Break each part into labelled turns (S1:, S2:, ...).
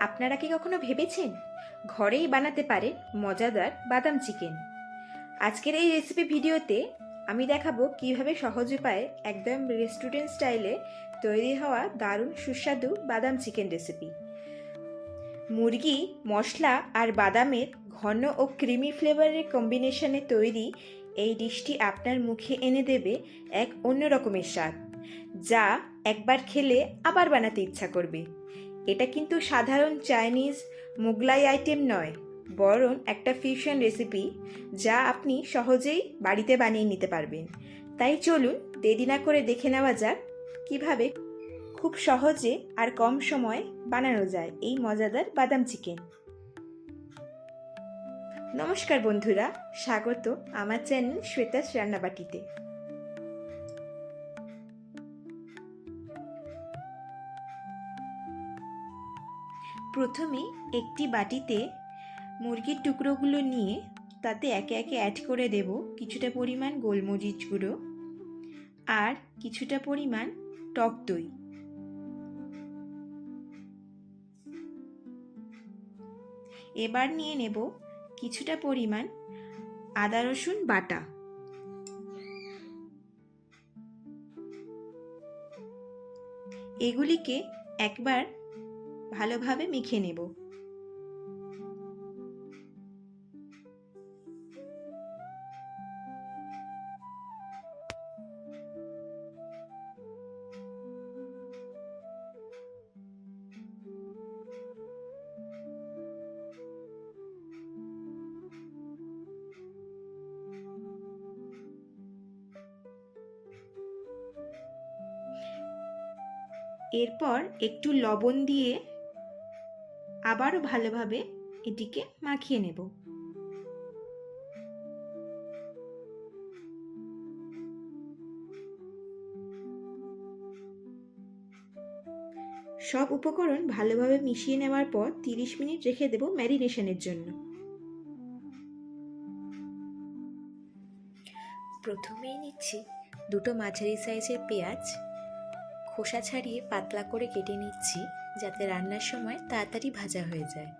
S1: আপনারা কি কখনো ভেবেছেন ঘরেই বানাতে পারেন মজাদার বাদাম চিকেন? আজকের এই রেসিপি ভিডিওতে আমি দেখাবো কিভাবে সহজ উপায়ে একদম রেস্টুরেন্ট স্টাইলে তৈরি হওয়া দারুণ সুস্বাদু বাদাম চিকেন রেসিপি। মুরগি, মশলা আর বাদামের ঘন ও ক্রিমি ফ্লেভারের কম্বিনেশনে তৈরি এই ডিশটি আপনার মুখে এনে দেবে এক অন্য রকমের স্বাদ, যা একবার খেলে আবার বানাতে ইচ্ছা করবে। এটা কিন্তু সাধারণ চাইনিজ মোগলাই আইটেম নয়, বরং একটা ফিউশন রেসিপি যা আপনি সহজেই বাড়িতে বানিয়ে নিতে পারবেন। তাই চলুন দেরি না করে দেখে নেওয়া যাক কিভাবে খুব সহজে আর কম সময়ে বানানো যায় এই মজাদার বাদাম চিকেন। নমস্কার বন্ধুরা, স্বাগত আমার চ্যানেল শ্বেতাস রান্নাবাটিতে। প্রথমে একটি বাটিতে মুরগির টুকরোগুলো নিয়ে তাতে একে একে অ্যাড করে দেব কিছুটা পরিমাণ গোলমরিচ গুঁড়ো আর কিছুটা পরিমাণ টক দই। এবার নিয়ে নেব কিছুটা পরিমাণ আদা রসুন বাটা। এগুলিকে একবার ভালোভাবে মেখে নেব। এরপর একটু লবণ দিয়ে আবারও ভালোভাবে এটিকে মাখিয়ে নেব। সব উপকরণ ভালোভাবে মিশিয়ে নেওয়ার পর 30 মিনিট রেখে দেব ম্যারিনেশনের জন্য। প্রথমেই নিচ্ছি দুটো মাঝারি সাইজের পেঁয়াজ, খোসা ছাড়িয়ে পাতলা করে কেটে নিচ্ছি যাতে রান্নার সময় তাড়াতাড়ি ভাজা হয়ে যায়।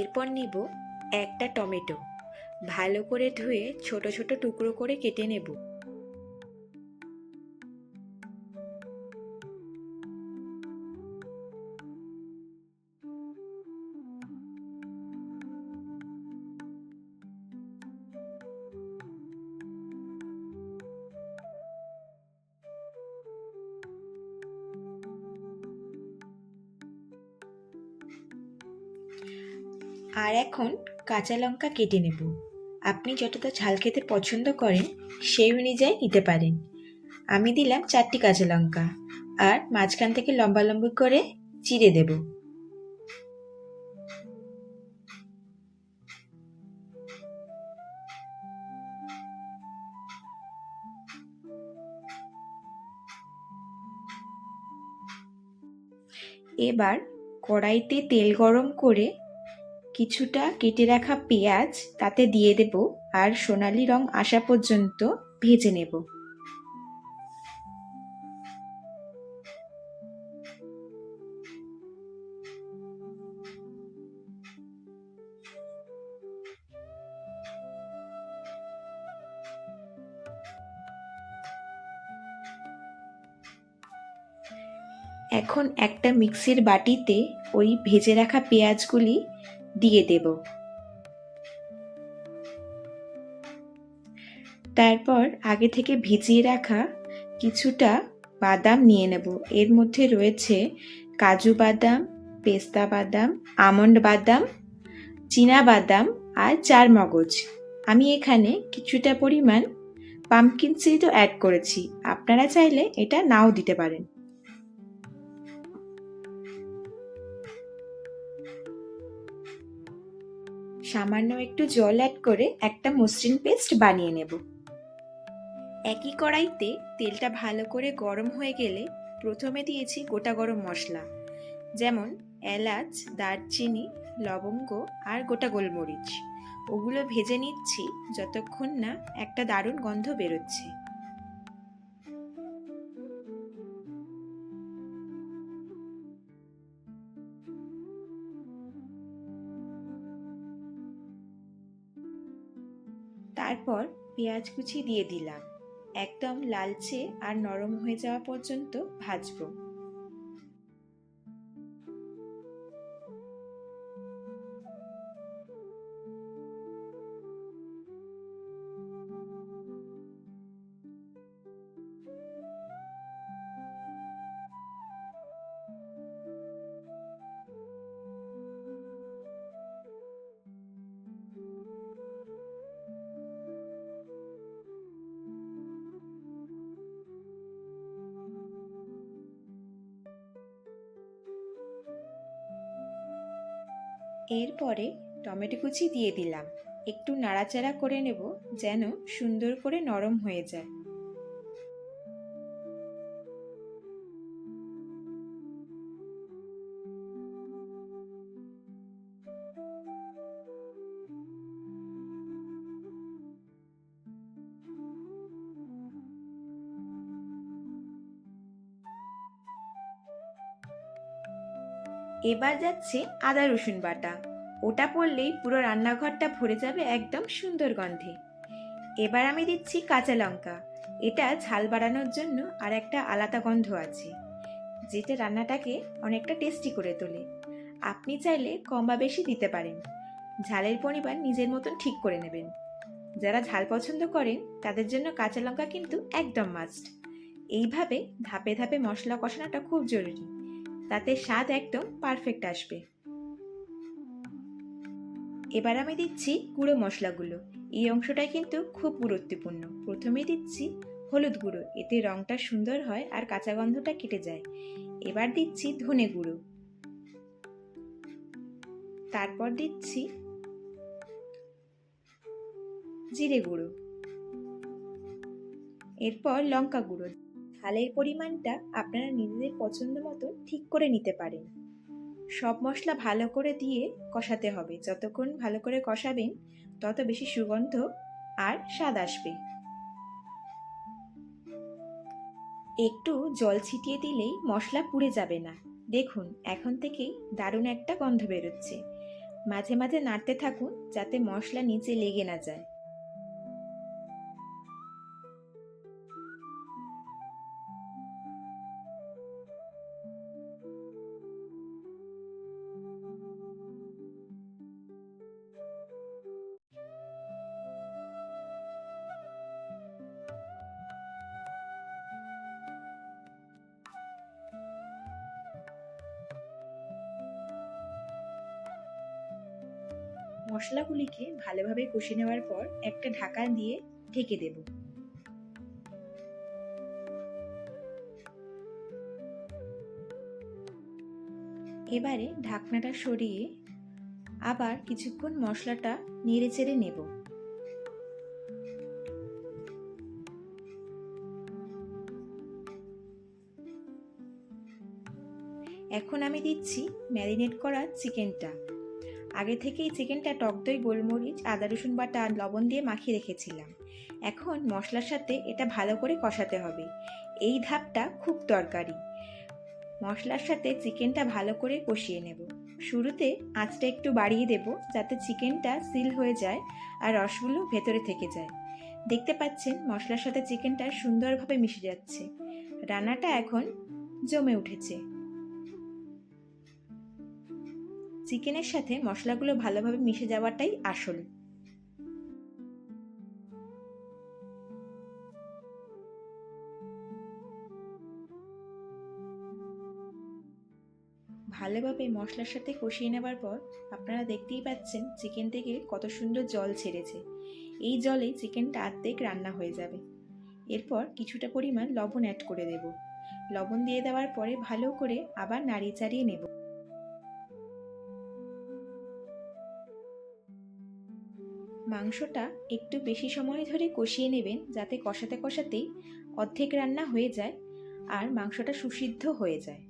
S1: এরপর নিব একটা টমেটো, ভালো করে ধুয়ে ছোট ছোট টুকরো করে কেটে নেব। আর এখন কাঁচা লঙ্কা কেটে নেব। আপনি যতটা ঝাল খেতে পছন্দ করেন সেই অনুযায়ী নিতে পারেন। আমি দিলাম 4টি কাঁচা লঙ্কা আর মাঝখান থেকে লম্বা লম্বা করে চিড়ে দেব। এবার কড়াইতে তেল গরম করে কিছুটা কেটে রাখা পেঁয়াজ তাতে দিয়ে দেব আর সোনালি রং আসা পর্যন্ত ভেজে নেব। এখন একটা মিক্সির বাটিতে ওই ভেজে রাখা পেঁয়াজগুলি দিয়ে দেব। তারপর আগে থেকে ভিজিয়ে রাখা কিছুটা বাদাম নিয়ে নেব। এর মধ্যে রয়েছে কাজু বাদাম, পেস্তা বাদাম, আমন্ড বাদাম, চীনা বাদাম আর চারমগজ। আমি এখানে কিছুটা পরিমাণ পাম্পকিন সিডও অ্যাড করেছি, আপনারা চাইলে এটা নাও দিতে পারেন। সামান্য একটু জল অ্যাড করে একটা মসৃণ পেস্ট বানিয়ে নেব। একই কড়াইতে তেলটা ভালো করে গরম হয়ে গেলে প্রথমে দিয়েছি গোটা গরম মশলা, যেমন এলাচ, দারচিনি, লবঙ্গ আর গোটা গোলমরিচ। ওগুলো ভেজে নিচ্ছি যতক্ষণ না একটা দারুণ গন্ধ বেরোচ্ছে। তারপর পেঁয়াজ কুচি দিয়ে দিলাম, একদম লালচে আর নরম হয়ে যাওয়া পর্যন্ত ভাজবো। এরপরে টমেটো কুচি দিয়ে দিলাম, একটু নাড়াচাড়া করে নেব যেন সুন্দর করে নরম হয়ে যায়। এবার যাচ্ছে আদা রসুন বাটা, ওটা পড়লেই পুরো রান্নাঘরটা ভরে যাবে একদম সুন্দর গন্ধে। এবার আমি দিচ্ছি কাঁচা লঙ্কা, এটা ঝাল বাড়ানোর জন্য আর একটা আলাদা গন্ধ আছে, যেটা রান্নাটাকে অনেকটা টেস্টি করে তোলে। আপনি চাইলে কম বা বেশি দিতে পারেন, ঝালের পরিমাণ নিজের মতন ঠিক করে নেবেন। যারা ঝাল পছন্দ করেন তাদের জন্য কাঁচা লঙ্কা কিন্তু একদম মাস্ট। এইভাবে ধাপে ধাপে মশলা কষানোটা খুব জরুরি, তাতে স্বাদ একদম পারফেক্ট আসবে। এবার আমি দিচ্ছি গুঁড়ো মশলাগুলো, এই অংশটাই কিন্তু খুব গুরুত্বপূর্ণ। প্রথমে দিচ্ছি হলুদ গুঁড়ো, এতে রঙটা সুন্দর হয় আর কাঁচা গন্ধটা কেটে যায়। এবার দিচ্ছি ধনে গুঁড়ো, তারপর দিচ্ছি জিরে গুঁড়ো, এরপর লঙ্কা গুঁড়ো। ঝালের পরিমাণটা আপনারা নিজেদের পছন্দ মতো ঠিক করে নিতে পারেন। সব মশলা ভালো করে দিয়ে কষাতে হবে, যতক্ষণ ভালো করে কষাবেন তত বেশি সুগন্ধ আর স্বাদ আসবে। একটু জল ছিটিয়ে দিলেই মশলা পুড়ে যাবে না। দেখুন এখন থেকেই দারুণ একটা গন্ধ বেরোচ্ছে। মাঝে মাঝে নাড়তে থাকুন যাতে মশলা নিচে লেগে না যায়। মশলাগুলিকে ভালোভাবে কষে নেওয়ার পর একটা ঢাকা দিয়ে ঢেকে দেব। এবারে ঢাকনাটা সরিয়ে আবার কিছুক্ষণ মশলাটা নেড়ে চেড়ে নেব। এখন আমি দিচ্ছি ম্যারিনেট করা চিকেনটা। আগে থেকেই চিকেনটা টক দই, গোলমরিচ, আদা রসুন বাটা আর লবণ দিয়ে মাখিয়ে রেখেছিলাম। এখন মশলার সাথে এটা ভালো করে কষাতে হবে, এই ধাপটা খুব দরকারি। মশলার সাথে চিকেনটা ভালো করে কষিয়ে নেব। শুরুতে আঁচটা একটু বাড়িয়ে দেব যাতে চিকেনটা সিল হয়ে যায় আর রসগুলো ভেতরে থেকে যায়। দেখতে পাচ্ছেন মশলার সাথে চিকেনটা সুন্দরভাবে মিশে যাচ্ছে, রান্নাটা এখন জমে উঠেছে। চিকেনের সাথে মশলাগুলো ভালোভাবে মিশে যাওয়াটাই আসল। ভালোভাবে মশলার সাথে কষিয়ে নেবার পর আপনারা দেখতেই পাচ্ছেন চিকেন থেকে কত সুন্দর জল ছেড়েছে। এই জলেই চিকেনটা অর্ধেক রান্না হয়ে যাবে। এরপর কিছুটা পরিমাণ লবণ অ্যাড করে দেব। লবণ দিয়ে দেওয়ার পরে ভালো করে আবার নাড়িয়ে চাড়িয়ে নেব। মাংসটা একটু বেশি সময় ধরে কষিয়ে নেবেন যাতে কষাতে কষাতেই অর্ধেক রান্না হয়ে যায় আর মাংসটা সুসিদ্ধ হয়ে যায়।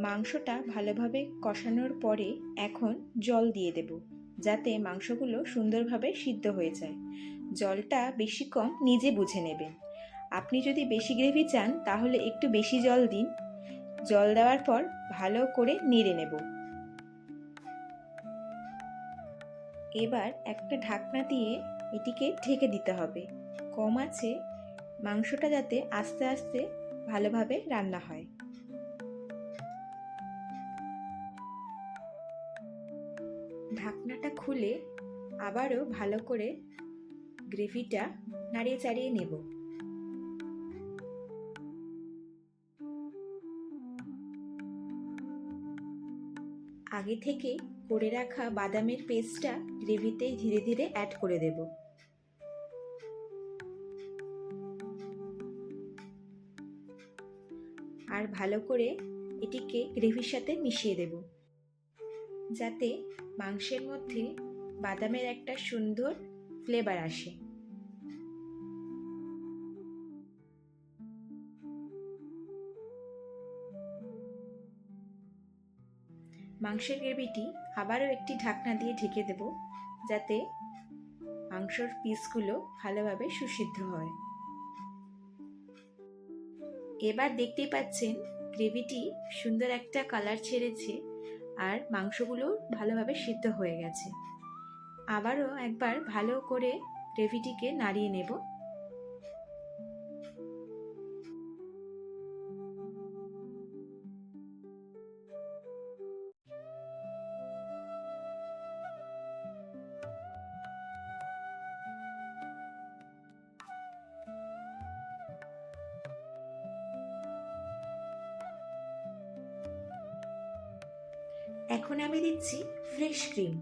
S1: মাংসটা ভালোভাবে কষানোর পরে এখন জল দিয়ে দেব, যাতে মাংসগুলো সুন্দরভাবে সিদ্ধ হয়ে যায়। জলটা বেশি কম নিজে বুঝে নেবেন। আপনি যদি বেশি গ্রেভি চান তাহলে একটু বেশি জল দিন। জল দেওয়ার পর ভালো করে নেড়ে নেব। এবার একটা ঢাকনা দিয়ে এটিকে ঢেকে দিতে হবে। কম আঁচে মাংসটা যাতে আস্তে আস্তে ভালোভাবে রান্না হয়। ঢাকনাটা খুলে আবারও ভালো করে গ্রেভিটা নাড়িয়ে চাড়িয়ে নেব। আগে থেকে করে রাখা বাদামের পেস্টটা গ্রেভিতে ধীরে ধীরে অ্যাড করে দেব। আর ভালো করে এটিকে গ্রেভির সাথে মিশিয়ে দেব, যাতে মাংসের মধ্যে বাদামের একটা সুন্দর ফ্লেভার আসে। মাংসের গ্রেভিটি আবারও একটি ঢাকনা দিয়ে ঢেকে দেব, যাতে মাংসর পিসগুলো ভালোভাবে সুসিদ্ধ হয়। এবার দেখতেই পাচ্ছেন গ্রেভিটি সুন্দর একটা কালার ছেড়েছে আর মাংসগুলো ভালোভাবে সিদ্ধ হয়ে গেছে। আবারও একবার ভালো করে গ্রেভিটিকে নাড়িয়ে নেব। এখন আমি দিচ্ছি ফ্রেশ ক্রিম।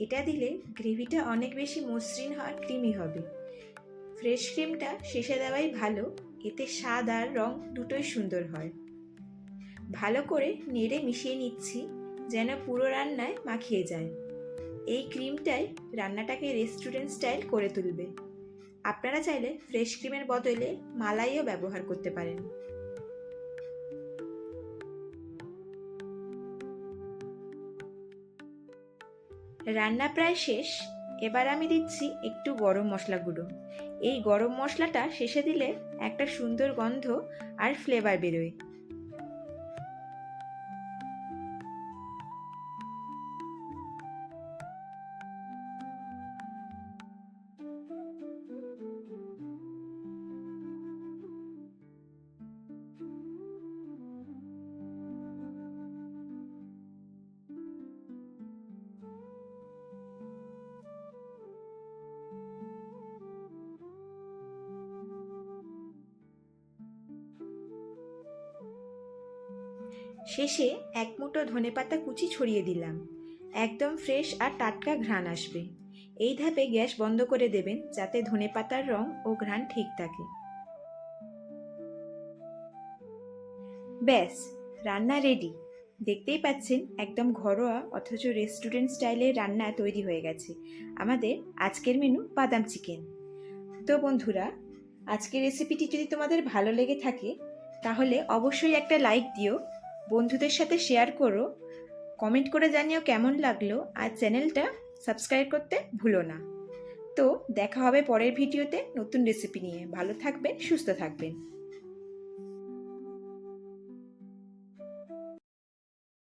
S1: এটা দিলে গ্রেভিটা অনেক বেশি মসৃণ আর ক্রিমি হবে। ফ্রেশ ক্রিমটা শেষে দেওয়াই ভালো, এতে স্বাদ আর রং দুটোই সুন্দর হয়। ভালো করে নেড়ে মিশিয়ে নিচ্ছি যেন পুরো রান্নায় মাখিয়ে যায়। এই ক্রিমটাই রান্নাটাকে রেস্টুরেন্ট স্টাইল করে তুলবে। আপনারা চাইলে ফ্রেশ ক্রিমের বদলে মালাইও ব্যবহার করতে পারেন। রান্না প্রায় শেষ। এবার আমি দিচ্ছি একটু গরম মশলা গুঁড়ো। এই গরম মশলাটা শেষে দিলে একটা সুন্দর গন্ধ আর ফ্লেভার বেরোয়। শেষে এক মুঠো ধনেপাতা কুচি ছড়িয়ে দিলাম। একদম ফ্রেশ আর টাটকা ঘ্রাণ আসবে। এই ধাপে গ্যাস বন্ধ করে দেবেন, যাতে ধনেপাতার রং ও ঘ্রাণ ঠিক থাকে। ব্যাস, রান্না রেডি। দেখতেই পাচ্ছেন একদম ঘরোয়া অথচ রেস্টুরেন্ট স্টাইলের রান্না তৈরি হয়ে গেছে আমাদের আজকের মেনু বাদাম চিকেন। তো বন্ধুরা, আজকের রেসিপিটি যদি তোমাদের ভালো লেগে থাকে তাহলে অবশ্যই একটা লাইক দিও, বন্ধুদের সাথে শেয়ার করো, কমেন্ট করে জানিও কেমন লাগলো, আর চ্যানেলটা সাবস্ক্রাইব করতে ভুলো না। তো দেখা হবে পরের ভিডিওতে নতুন রেসিপি নিয়ে। ভালো থাকবেন, সুস্থ থাকবেন।